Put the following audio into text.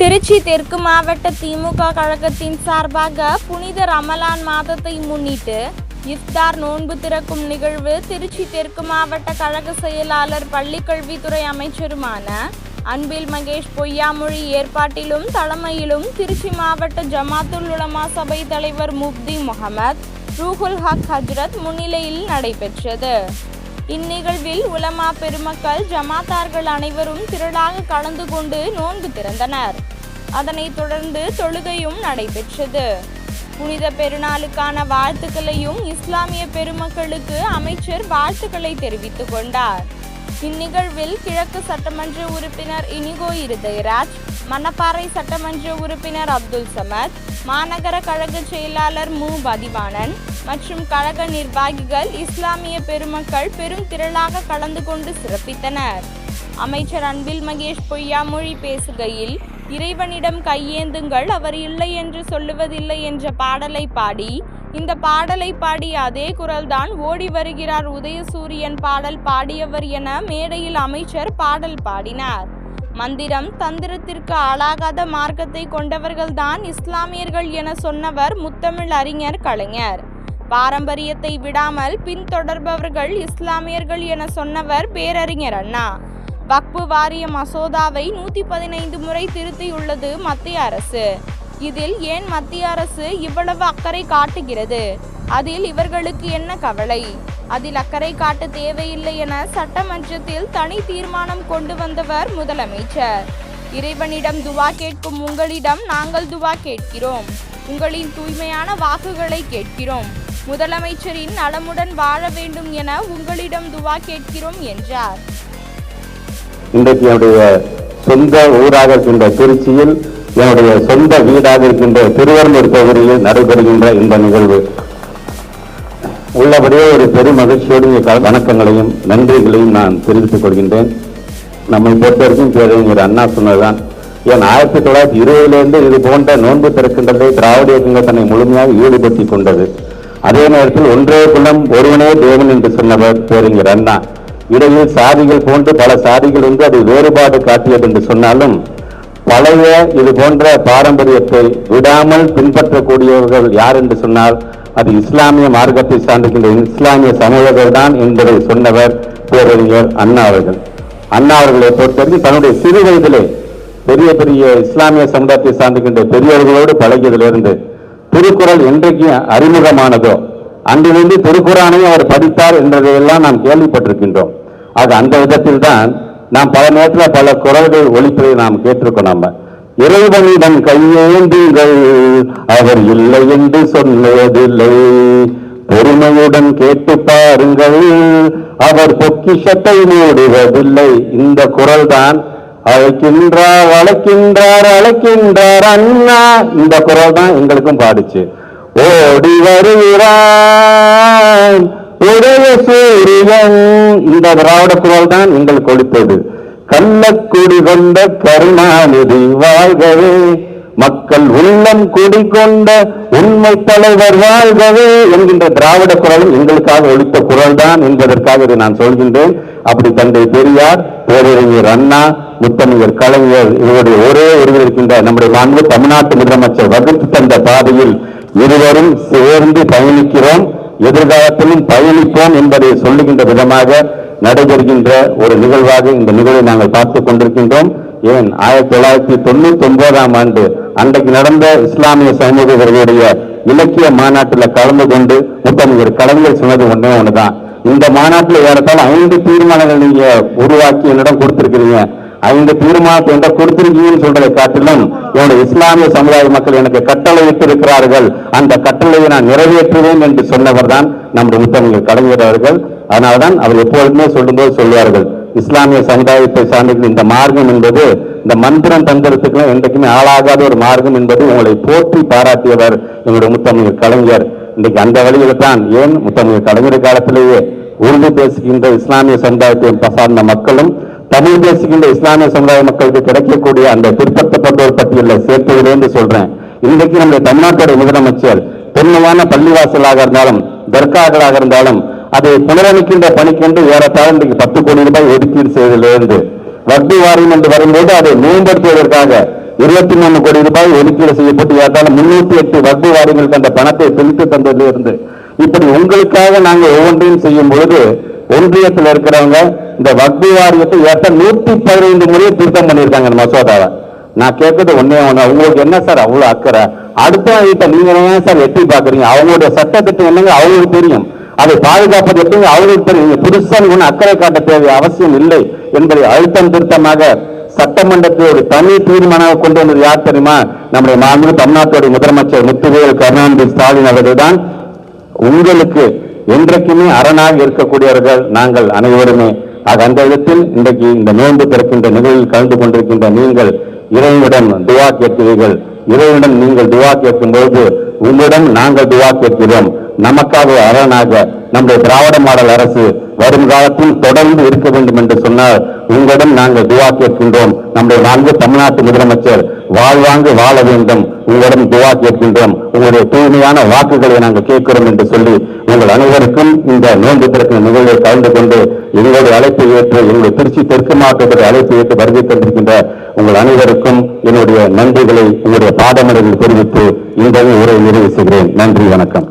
திருச்சி தெற்கு மாவட்ட திமுக கழகத்தின் சார்பாக புனித ரமலான் மாதத்தை முன்னிட்டு இஃப்தார் நோன்பு திறக்கும் நிகழ்வு திருச்சி தெற்கு மாவட்ட கழக செயலாளர் பள்ளிக்கல்வித்துறை அமைச்சருமான அன்பில் மகேஷ் பொய்யாமொழி ஏற்பாட்டிலும் தலைமையிலும் திருச்சி மாவட்ட ஜமாத்துல் உலமா சபை தலைவர் முப்தி முகமது ரூஹுல் ஹக் ஹஜ்ரத் முன்னிலையில் நடைபெற்றது. இந்நிகழ்வில் உலமா பெருமக்கள் ஜமாத்தார்கள் அனைவரும் திரளாக கலந்து கொண்டு நோன்பு திறந்தனர். அதனைத் தொடர்ந்து தொழுகையும் நடைபெற்றது. புனித பெருநாளுக்கான வாழ்த்துக்களையும் இஸ்லாமிய பெருமக்களுக்கு அமைச்சர் வாழ்த்துக்களை தெரிவித்துக் கொண்டார். இந்நிகழ்வில் கிழக்கு சட்டமன்ற உறுப்பினர் இனிகோ இருதயராஜ், மணப்பாறை சட்டமன்ற உறுப்பினர் அப்துல் சமத், மாநகர கழக செயலாளர் மு பதிவாணன் மற்றும் கழக நிர்வாகிகள் இஸ்லாமிய பெருமக்கள் பெரும் திரளாக கலந்து கொண்டு சிறப்பித்தனர். அமைச்சர் அன்பில் மகேஷ் பொய்யாமொழி பேசுகையில், இறைவனிடம் கையேந்துங்கள், அவர் இல்லை என்று சொல்லுவதில்லை என்ற பாடலை பாடி, இந்த பாடலை பாடி அதே குரல்தான் ஓடி வருகிறார் உதயசூரியன் பாடல் பாடியவர் என மேடையில் அமைச்சர் பாடல் பாடினார். மந்திரம் தந்திரத்திற்கு ஆளாகாத மார்க்கத்தை கொண்டவர்கள்தான் இஸ்லாமியர்கள் என சொன்னவர் முத்தமிழ் அறிஞர் கலைஞர். பாரம்பரியத்தை விடாமல் பின்தொடர்பவர்கள் இஸ்லாமியர்கள் என சொன்னவர் பேரறிஞர் அண்ணா. வக்ஃபு வாரிய மசோதாவை 115 முறை திருத்தியுள்ளது மத்திய அரசு. இதில் ஏன் மத்திய அரசு இவ்வளவு அக்கறை காட்டுகிறது? அதில் இவர்களுக்கு என்ன கவலை? அதில் அக்கறை காட்ட தேவையில்லை என சட்டமன்றத்தில் தனி தீர்மானம் கொண்டு வந்தவர் முதலமைச்சர். இறைவனிடம் துவா கேட்கும் உங்களிடம் நாங்கள் துவா கேட்கிறோம். உங்களின் தூய்மையான வாக்குகளை கேட்கிறோம். முதலமைச்சரின் நலமுடன் வாழ வேண்டும் என உங்களிடம் துவா கேட்கிறோம் என்றார். இன்றைக்கு என்னுடைய சொந்த ஊராக இருக்கின்ற திருச்சியில், என்னுடைய சொந்த வீடாக இருக்கின்ற திருவள்ளூர் பகுதியில் நடைபெறுகின்ற இந்த நிகழ்வு உள்ளபடியே ஒரு பெரும் மகிழ்ச்சியோடு வணக்கங்களையும் நன்றிகளையும் நான் தெரிவித்துக் கொள்கின்றேன். நம்மை பொறுத்தவரைக்கும் பேரறிஞர் அண்ணா சொன்னதுதான், ஏன் 1920 இது போன்ற நோன்பு திறக்கின்றதை திராவிட இயக்கங்கள் தன்னை முழுமையாக ஈடுபடுத்தி கொண்டது. அதே நேரத்தில் ஒன்றே குலம் ஒருவனே தேவன் என்று சொன்னவர் பேரறிஞர் அண்ணா. இடையில் சாதிகள் போன்று பல சாதிகள் வந்து அது வேறுபாடு காட்டியது என்று சொன்னாலும், பழைய இது போன்ற பாரம்பரியத்தை விடாமல் பின்பற்றக்கூடியவர்கள் யார் என்று சொன்னால் அது இஸ்லாமிய மார்க்கத்தை சார்ந்திருக்கின்ற இஸ்லாமிய சமூகங்கள் தான் என்பதை சொன்னவர் பேரறிஞர் அண்ணா அவர்கள். அண்ணா அவர்களை பொறுத்தவரைக்கும் தன்னுடைய சிறு வயதிலே பெரிய பெரிய இஸ்லாமிய சமுதாயத்தை சார்ந்திருக்கின்ற பெரியவர்களோடு பழகியதிலிருந்து திருக்குறள் என்றைக்கு அறிமுகமானதோ அன்றிலிருந்து திருக்குறானையும் அவர் படித்தார் என்பதையெல்லாம் நாம் கேள்விப்பட்டிருக்கின்றோம். ஆக அந்த விதத்தில் தான் நாம் பல நேரத்தில் பல குறள்கள் ஒலிப்பதை நாம் கேட்டிருக்கோம். நம்ம இறைவனிடம் கையேந்துங்கள், அவர் இல்லை என்று சொல்வதில்லை, பொறுமையுடன் கேட்டு பாருங்கள், அவர் பொக்கிஷத்தை மூடுவதில்லை. இந்த குறள் தான் அழைக்கின்றார் அழைக்கின்றார் அழைக்கின்றார் அண்ணா, இந்த குறள் தான் எங்களுக்கும் பாடிச்சு. ஓடி வருகிறான் உதய சூரியன், இந்த திராவிட குரல் தான் எங்களுக்கு ஒலித்தது. கள்ளக்குடி கொண்ட கருணாநிதி வாழ்கவே, மக்கள் உள்ளம் குடிகொண்ட உண்மை தலைவர் வாழ்கவே என்கின்ற திராவிட குரலும் எங்களுக்காக ஒலித்த குரல் தான் என்பதற்காக இதை நான் சொல்கின்றேன். அப்படி தந்தை பெரியார், பேரறிஞர் அண்ணா, முத்தமிழர் கலைஞர் இவருடைய ஒரே ஒருவர் இருக்கின்ற நம்முடைய மாண்பு தமிழ்நாட்டு முதலமைச்சர் வகுத்து தந்த பாதையில் இருவரும் சேர்ந்து பயணிக்கிறோம், எதிர்காலத்திலும் பயணிப்போம் என்பதை சொல்லுகின்ற விதமாக நடைபெறுகின்ற ஒரு நிகழ்வாக இந்த நிகழ்வை நாங்கள் பார்த்துக் கொண்டிருக்கின்றோம். ஏன் 1999ஆம் ஆண்டு அன்றைக்கு நடந்த இஸ்லாமிய சமூகங்களுடைய இலக்கிய மாநாட்டில் கலந்து கொண்டு முத்தமிழர் கலைஞர் சொன்னது ஒண்ணுதான், இந்த மாநாட்டில் ஏறத்தாழ 5 தீர்மானங்கள் நீங்க உருவாக்கி என்னிடம் கொடுத்திருக்கிறீங்க. 5 தீர்மானத்தை என்ற கொடுத்திருக்கீங்கன்னு சொல்றதை காட்டிலும் என்னுடைய இஸ்லாமிய சமுதாய மக்கள் எனக்கு கட்டளையிட்டு இருக்கிறார்கள், அந்த கட்டளையை நான் நிறைவேற்றுவேன் என்று சொன்னவர் தான் நம்முடைய முத்தமிழர் கலைஞர் அவர்கள். அதனால்தான் அவர் எப்பொழுதுமே சொல்லும்போது சொல்வார்கள், இஸ்லாமிய சமுதாயத்தை சார்ந்த இந்த மார்க்கம் என்பது இந்த மந்திரம் தந்திரத்துக்குலாம் என்றைக்குமே ஆளாகாத ஒரு மார்க்கம் என்பது உங்களை போற்றி பாராட்டியவர் எங்களுடைய முத்தமிழர் கலைஞர். இன்றைக்கு அந்த வழியில தான் ஏன் முத்தமிழர் கலைஞர் காலத்திலேயே உருது பேசுகின்ற இஸ்லாமிய சமுதாயத்தை சார்ந்த மக்களும் தமிழ் பேசுகின்ற இஸ்லாமிய சமுதாய மக்களுக்கு கிடைக்கக்கூடிய அந்த பிற்படுத்தப்பட்டோர் பட்டியலில் சேர்த்துவிடு சொல்றேன். இன்றைக்கு நம்முடைய தமிழ்நாட்டுடைய முதலமைச்சர் தொன்மையான பள்ளிவாசலாக இருந்தாலும் தர்காக்களாக இருந்தாலும் அதை புனரமைக்கின்ற பணிக்கென்று ஏறத்தாழ இன்றைக்கு 10 கோடி ரூபாய் ஒதுக்கீடு செய்வதிலிருந்து வக்ஃபு வாரியம் என்று வரும்போது அதை மேம்படுத்துவதற்காக 23 கோடி ரூபாய் ஒதுக்கீடு செய்யப்பட்டு ஏற்றாலும் 308 வக்பு வாரியங்களுக்கு அந்த பணத்தை பிரித்து தந்ததிலிருந்து இப்படி உங்களுக்காக நாங்கள் ஒவ்வொன்றையும் செய்யும் பொழுது ஒன்றியத்தில் இருக்கிறவங்க இந்த வக்பு வாரியத்தை ஏற்ற 115 முறை திருத்தம் பண்ணியிருக்காங்க இந்த மசோதாவை. நான் கேட்கறது ஒன்னே ஒண்ணு, உங்களுக்கு என்ன சார் அவ்வளவு அக்கறை? அடுத்த வீட்டை நீங்க ஏன் சார் எட்டி பாக்குறீங்க? அவங்களுடைய சட்டத்திட்டம் என்னங்க அவங்களுக்கு தெரியும், அதை பாதுகாப்பது எப்படி அவங்களுக்கு தெரியும். புதுசா ஒண்ணு அக்கறை காட்ட தேவை அவசியம் இல்லை என்பதை அழுத்தம் திருத்தமாக சட்டமன்றத்தில் ஒரு தனி தீர்மானம் கொண்டு வந்தது யார் தெரியுமா? நம்முடைய மாண்பு தமிழ்நாட்டுடைய முதலமைச்சர் முத்துவேல் கருணாநிதி ஸ்டாலின் அவர்கள் தான். உங்களுக்கு என்றைக்குமே அரணாக இருக்கக்கூடியவர்கள் நாங்கள் அனைவருமே. அந்த விதத்தில் இன்றைக்கு இந்த நோன்பு திறக்கின்ற நிகழ்வில் கலந்து கொண்டிருக்கின்ற நீங்கள் இறைவனிடம் துவா கேட்கிறீர்கள். இறைவனிடம் நீங்கள் துவா கேட்கும் பொழுது உங்களிடம் நாங்கள் துவா கேட்கிறோம். நமக்காக அரணாக நம்முடைய திராவிட மாடல் அரசு வரும் காலத்தில் தொடர்ந்து இருக்க வேண்டும் என்று சொன்னால் உங்களிடம் நாங்கள் துவா கேட்கின்றோம். நம்முடைய நான்கு தமிழ்நாட்டு முதலமைச்சர் வாழ்வாங்கு வாழ வேண்டும், உங்களிடம் துவா கேட்கின்றோம். உங்களுடைய தூய்மையான வாக்குகளை நாங்கள் கேட்கிறோம் என்று சொல்லி உங்கள் அனைவருக்கும் இந்த நோன்பு திறக்கும் நிகழ்வில் கலந்து கொண்டு எங்களுடைய அழைப்பை ஏற்று எங்களுடைய திருச்சி தெற்கு மாவட்டத்துடைய அழைப்பை ஏற்று வருகை தந்திருக்கின்ற உங்கள் அனைவருக்கும் என்னுடைய நன்றிகளை உங்களுடைய பாடமடைகள் தெரிவித்து இந்த உரையை நிறைவு செய்கிறேன். நன்றி, வணக்கம்.